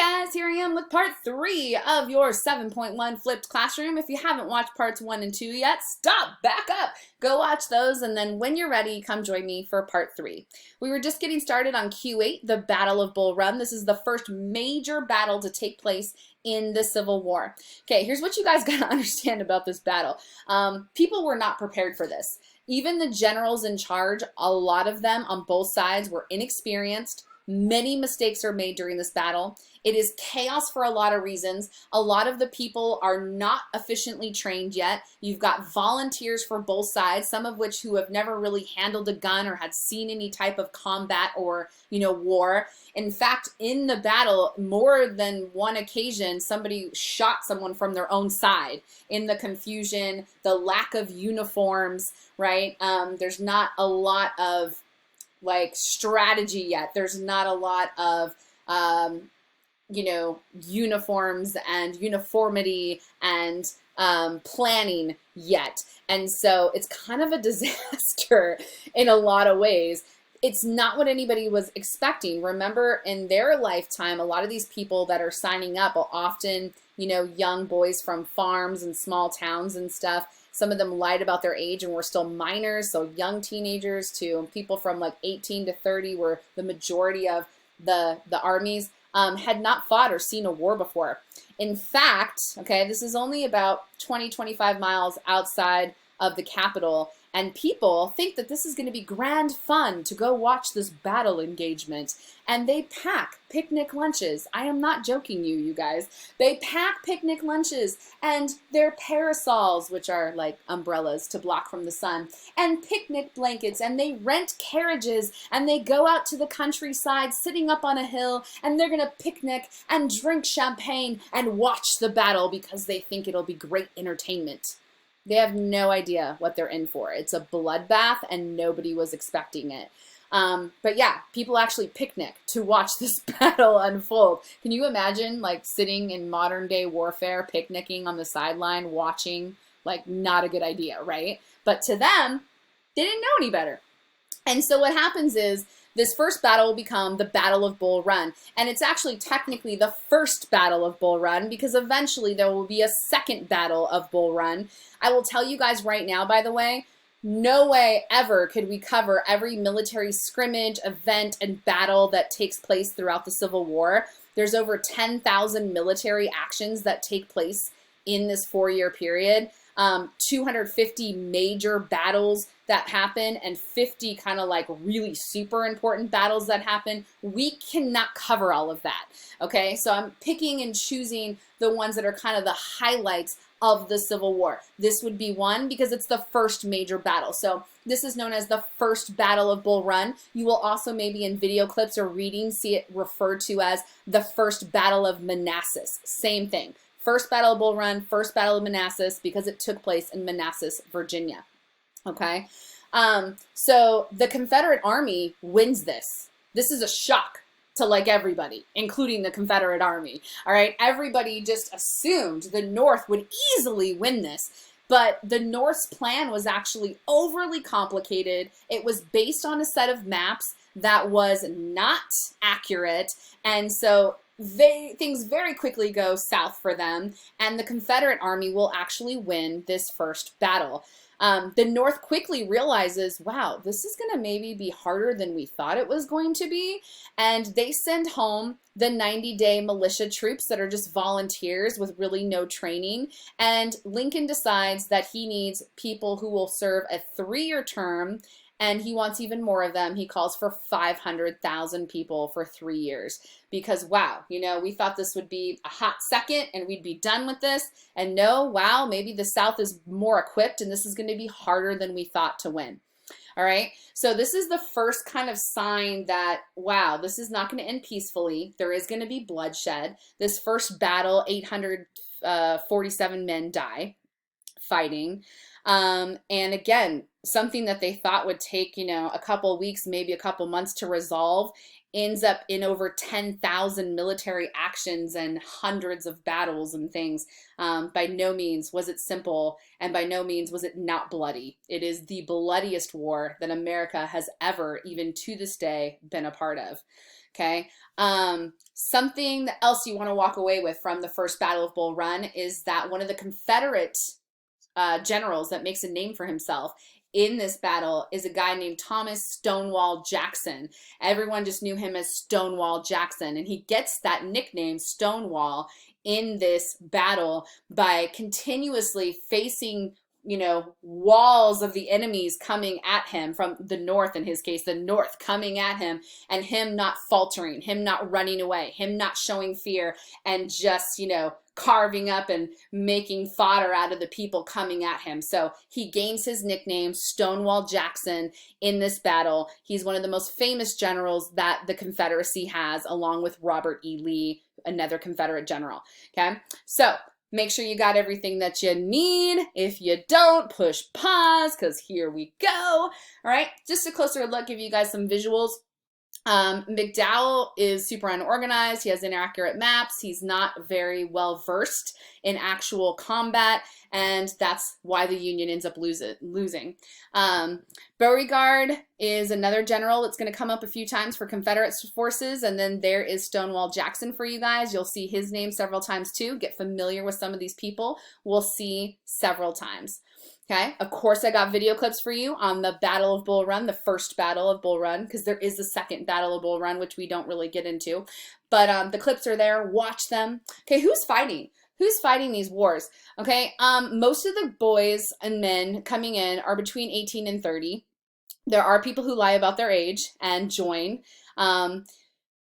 Hi guys, here I am with part 3 of your 7.1 flipped classroom. If you haven't watched parts 1 and 2 yet, stop, back up, go watch those, and then when you're ready, come join me for part 3. We were just getting started on Q8, the Battle of Bull Run. This is the first major battle to take place in the Civil War. Okay, here's what you guys gotta understand about this battle. People were not prepared for this. Even the generals in charge, a lot of them on both sides were inexperienced. Many mistakes are made during this battle. It is chaos for a lot of reasons. A lot of the people are not efficiently trained yet. You've got volunteers for both sides, some of which who have never really handled a gun or had seen any type of combat or, war. In fact, in the battle, more than one occasion, somebody shot someone from their own side in the confusion, the lack of uniforms, right? There's not a lot of strategy yet. There's not a lot of uniforms and uniformity and planning yet. And so it's kind of a disaster in a lot of ways. It's not what anybody was expecting. Remember, in their lifetime, a lot of these people that are signing up are often, young boys from farms and small towns and stuff. Some of them lied about their age and were still minors, so young teenagers to people from 18 to 30 were the majority of the armies, had not fought or seen a war before. In fact, okay, this is only about 20-25 miles outside of the capital, and people think that this is going to be grand fun to go watch this battle engagement. And they pack picnic lunches. I am not joking you guys. They pack picnic lunches and their parasols, which are like umbrellas to block from the sun, and picnic blankets, and they rent carriages and they go out to the countryside sitting up on a hill, and they're going to picnic and drink champagne and watch the battle because they think it'll be great entertainment. They have no idea what they're in for. It's a bloodbath and nobody was expecting it. But yeah, people actually picnic to watch this battle unfold. Can you imagine sitting in modern day warfare, picnicking on the sideline, watching? Not a good idea, right? But to them, they didn't know any better. And so what happens is, this first battle will become the Battle of Bull Run. And it's actually technically the first Battle of Bull Run because eventually there will be a second Battle of Bull Run. I will tell you guys right now, by the way, no way ever could we cover every military scrimmage, event, and battle that takes place throughout the Civil War. There's over 10,000 military actions that take place in this 4-year period. 250 major battles that happen and 50 kind of really super important battles that happen. We cannot cover all of that, okay? So I'm picking and choosing the ones that are kind of the highlights of the Civil War. This would be one because it's the first major battle. So this is known as the first Battle of Bull Run. You will also maybe in video clips or readings see it referred to as the first Battle of Manassas. Same thing. First Battle of Bull Run, first Battle of Manassas, because it took place in Manassas, Virginia. Okay? So the Confederate Army wins this. This is a shock to everybody, including the Confederate Army. All right? Everybody just assumed the North would easily win this. But the North's plan was actually overly complicated. It was based on a set of maps that was not accurate. And so things very quickly go south for them, and the Confederate Army will actually win this first battle. The North quickly realizes, wow, this is going to maybe be harder than we thought it was going to be, and they send home the 90-day militia troops that are just volunteers with really no training, and Lincoln decides that he needs people who will serve a 3-year term, and he wants even more of them. He calls for 500,000 people for 3 years because, wow, we thought this would be a hot second and we'd be done with this. And no, wow, maybe the South is more equipped and this is going to be harder than we thought to win. All right, so this is the first kind of sign that, wow, this is not going to end peacefully. There is going to be bloodshed. This first battle, 847 men die fighting. And again, something that they thought would take, a couple weeks, maybe a couple months to resolve, ends up in over 10,000 military actions and hundreds of battles and things. By no means was it simple, and by no means was it not bloody. It is the bloodiest war that America has ever, even to this day, been a part of. Okay. Something else you want to walk away with from the first Battle of Bull Run is that one of the Confederate generals that makes a name for himself in this battle is a guy named Thomas Stonewall Jackson. Everyone just knew him as Stonewall Jackson, and he gets that nickname Stonewall in this battle by continuously facing, you know, walls of the enemies coming at him from the north, in his case, the north coming at him, and him not faltering, him not running away, him not showing fear, and just, you know, carving up and making fodder out of the people coming at him. So he gains his nickname, Stonewall Jackson, in this battle. He's one of the most famous generals that the Confederacy has, along with Robert E. Lee, another Confederate general. Okay, so make sure you got everything that you need. If you don't, push pause, because here we go. All right, just a closer look, give you guys some visuals. McDowell is super unorganized. He has inaccurate maps. He's not very well versed in actual combat, and that's why the Union ends up losing. Beauregard is another general that's going to come up a few times for Confederate forces, and then there is Stonewall Jackson for you guys. You'll see his name several times too. Get familiar with some of these people. We'll see several times. Okay, of course I got video clips for you on the Battle of Bull Run, the first Battle of Bull Run, because there is a second Battle of Bull Run, which we don't really get into. But the clips are there. Watch them. Okay, who's fighting? Who's fighting these wars? Okay, most of the boys and men coming in are between 18 and 30. There are people who lie about their age and join.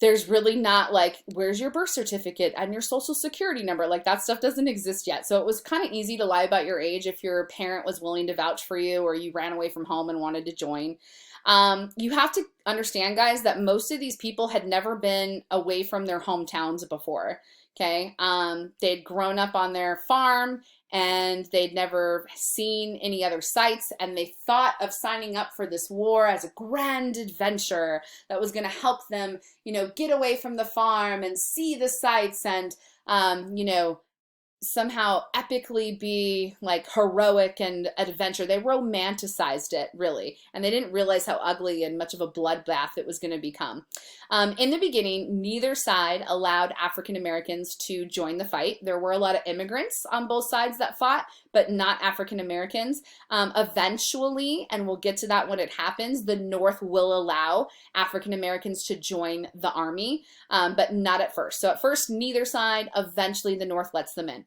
There's really not like, where's your birth certificate and your social security number? Like that stuff doesn't exist yet. So it was kind of easy to lie about your age if your parent was willing to vouch for you or you ran away from home and wanted to join. You have to understand, guys, that most of these people had never been away from their hometowns before. Okay. They'd grown up on their farm and they'd never seen any other sights, and they thought of signing up for this war as a grand adventure that was going to help them, you know, get away from the farm and see the sights and, you know, somehow epically be like heroic and adventure. They romanticized it, really, and they didn't realize how ugly and much of a bloodbath it was going to become. In the beginning, neither side allowed African Americans to join the fight. There were a lot of immigrants on both sides that fought, but not African Americans. Eventually, and we'll get to that when it happens, the North will allow African Americans to join the army, but not at first. So at first, neither side. Eventually, the North lets them in.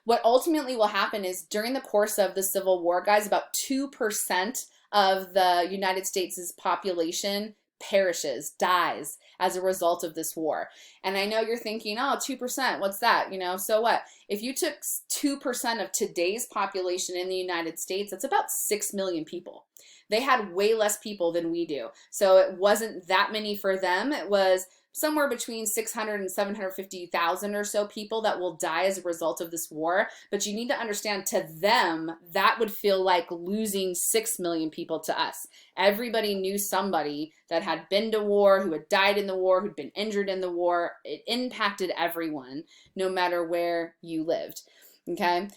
What ultimately will happen is during the course of the Civil War, guys, about 2% of the United States' population perishes, dies as a result of this war. And I know you're thinking, oh, 2%, what's that? You know, so what? If you took 2% of today's population in the United States, that's about 6 million people. They had way less people than we do. So it wasn't that many for them. It was somewhere between 600 and 750,000 or so people that will die as a result of this war. But you need to understand, to them, that would feel like losing 6 million people to us. Everybody knew somebody that had been to war, who had died in the war, who'd been injured in the war. It impacted everyone, no matter where you lived. Okay?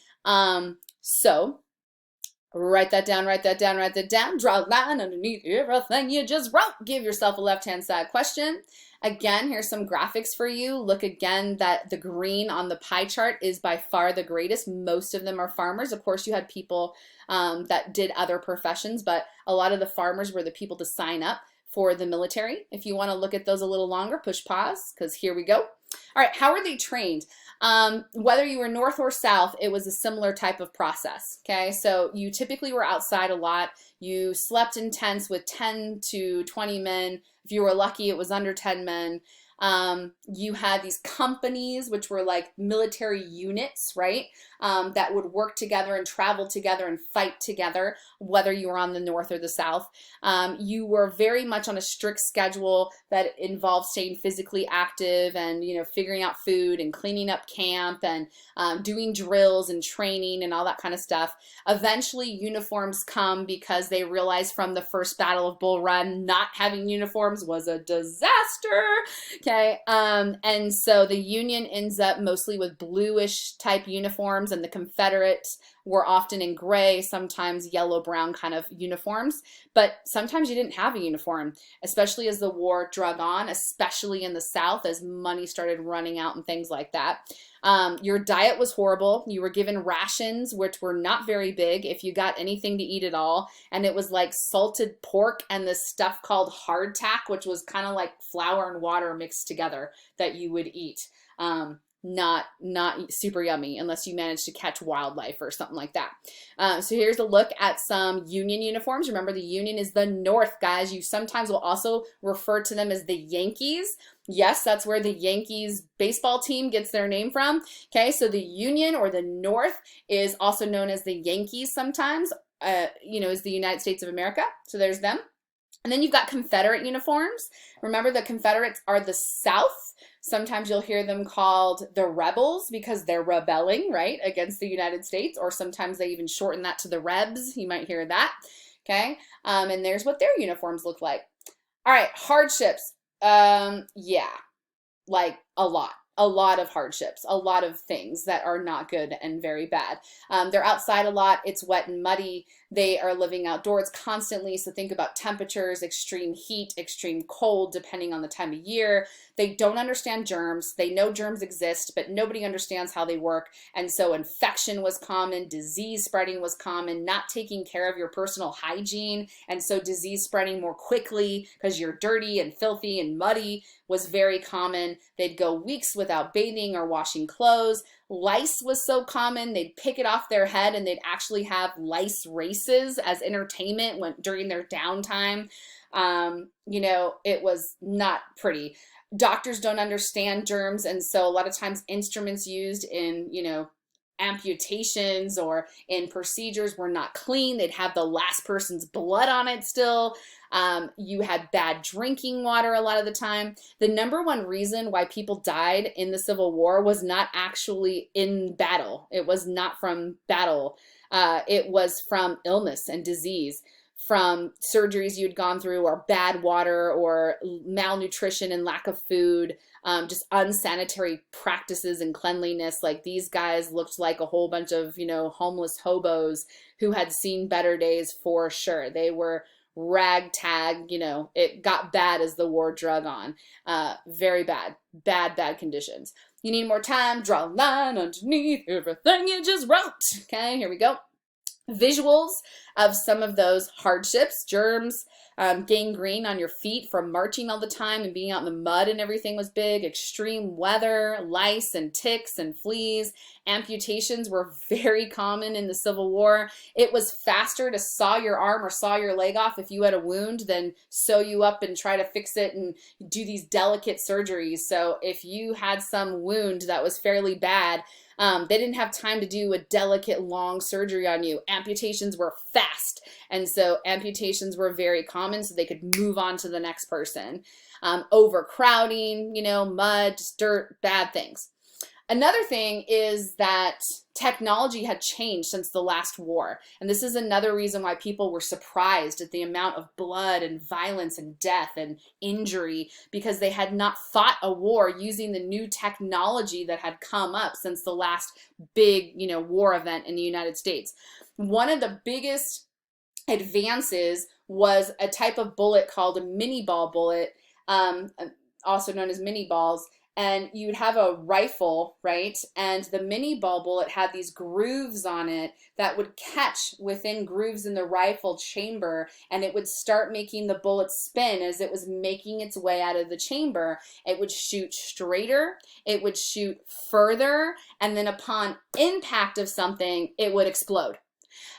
So write that down, write that down, write that down. Draw a line underneath everything you just wrote. Give yourself a left-hand side question. Again, here's some graphics for you. Look again that the green on the pie chart is by far the greatest. Most of them are farmers. Of course, you had people that did other professions, but a lot of the farmers were the people to sign up for the military. If you want to look at those a little longer, push pause, because here we go. All right, how were they trained? Whether you were north or south, it was a similar type of process, okay? So you typically were outside a lot. You slept in tents with 10 to 20 men. If you were lucky, it was under 10 men. You had these companies, which were like military units, right? That would work together and travel together and fight together, whether you were on the north or the south. You were very much on a strict schedule that involved staying physically active and, you know, figuring out food and cleaning up camp and doing drills and training and all that kind of stuff. Eventually, uniforms come because they realized from the first Battle of Bull Run, not having uniforms was a disaster. Okay, and so the Union ends up mostly with bluish type uniforms, and the Confederates were often in gray, sometimes yellow brown kind of uniforms, but sometimes you didn't have a uniform, especially as the war drug on, especially in the South as money started running out and things like that. Your diet was horrible. You were given rations, which were not very big if you got anything to eat at all. And it was like salted pork and this stuff called hardtack, which was kind of like flour and water mixed together that you would eat. Not super yummy unless you managed to catch wildlife or something like that. So here's a look at some Union uniforms. Remember, the Union is the North, guys. You sometimes will also refer to them as the Yankees. Yes, that's where the Yankees baseball team gets their name from. Okay, so the Union or the North is also known as the Yankees sometimes, is the United States of America. So there's them. And then you've got Confederate uniforms. Remember, the Confederates are the South. Sometimes you'll hear them called the Rebels because they're rebelling, right, against the United States, or sometimes they even shorten that to the Rebs. You might hear that, okay? And there's what their uniforms look like. All right, hardships. Yeah, like a lot of hardships, a lot of things that are not good and very bad. They're outside a lot. It's wet and muddy. They are living outdoors constantly. So think about temperatures, extreme heat, extreme cold, depending on the time of year. They don't understand germs. They know germs exist, but nobody understands how they work. And so infection was common, disease spreading was common, not taking care of your personal hygiene. And so disease spreading more quickly because you're dirty and filthy and muddy was very common. They'd go weeks without bathing or washing clothes. Lice was so common, they'd pick it off their head and they'd actually have lice races as entertainment during their downtime. It was not pretty. Doctors don't understand germs, and so a lot of times instruments used in, amputations or in procedures were not clean. They'd have the last person's blood on it still. You had bad drinking water a lot of the time. The number one reason why people died in the Civil War was not actually in battle. It was not from battle. It was from illness and disease, from surgeries you'd gone through, or bad water, or malnutrition and lack of food, just unsanitary practices and cleanliness. Like, these guys looked like a whole bunch of, homeless hobos who had seen better days for sure. They were ragtag, it got bad as the war drug on. Very bad conditions. You need more time, draw a line underneath everything you just wrote. Okay, here we go. Visuals of some of those hardships: germs, gangrene on your feet from marching all the time and being out in the mud and everything was big. Extreme weather, lice and ticks and fleas. Amputations were very common in the Civil War. It was faster to saw your arm or saw your leg off if you had a wound than sew you up and try to fix it and do these delicate surgeries. So if you had some wound that was fairly bad, they didn't have time to do a delicate, long surgery on you. Amputations were fast, and so amputations were very common so they could move on to the next person. Overcrowding, mud, just dirt, bad things. Another thing is that technology had changed since the last war. And this is another reason why people were surprised at the amount of blood and violence and death and injury, because they had not fought a war using the new technology that had come up since the last big, war event in the United States. One of the biggest advances was a type of bullet called a mini ball bullet, also known as mini balls. And you'd have a rifle, right? And the mini ball bullet had these grooves on it that would catch within grooves in the rifle chamber, and it would start making the bullet spin as it was making its way out of the chamber. It would shoot straighter, it would shoot further, and then upon impact of something, it would explode.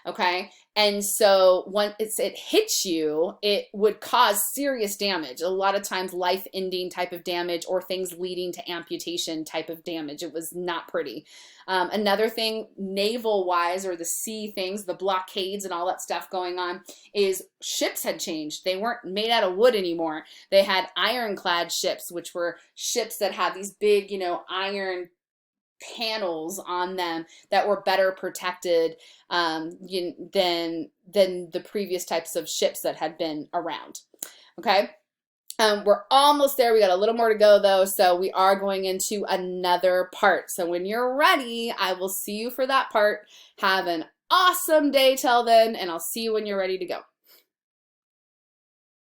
Okay, and so once it hits you, it would cause serious damage. A lot of times life-ending type of damage, or things leading to amputation type of damage. It was not pretty. Another thing, naval-wise, or the sea things, the blockades and all that stuff going on, is ships had changed. They weren't made out of wood anymore. They had ironclad ships, which were ships that had these big, iron panels on them that were better protected than the previous types of ships that had been around. Okay, We're almost there. We got a little more to go though, so we are going into another part. So when you're ready, I will see you for that part. Have an awesome day till then, and I'll see you when you're ready to go.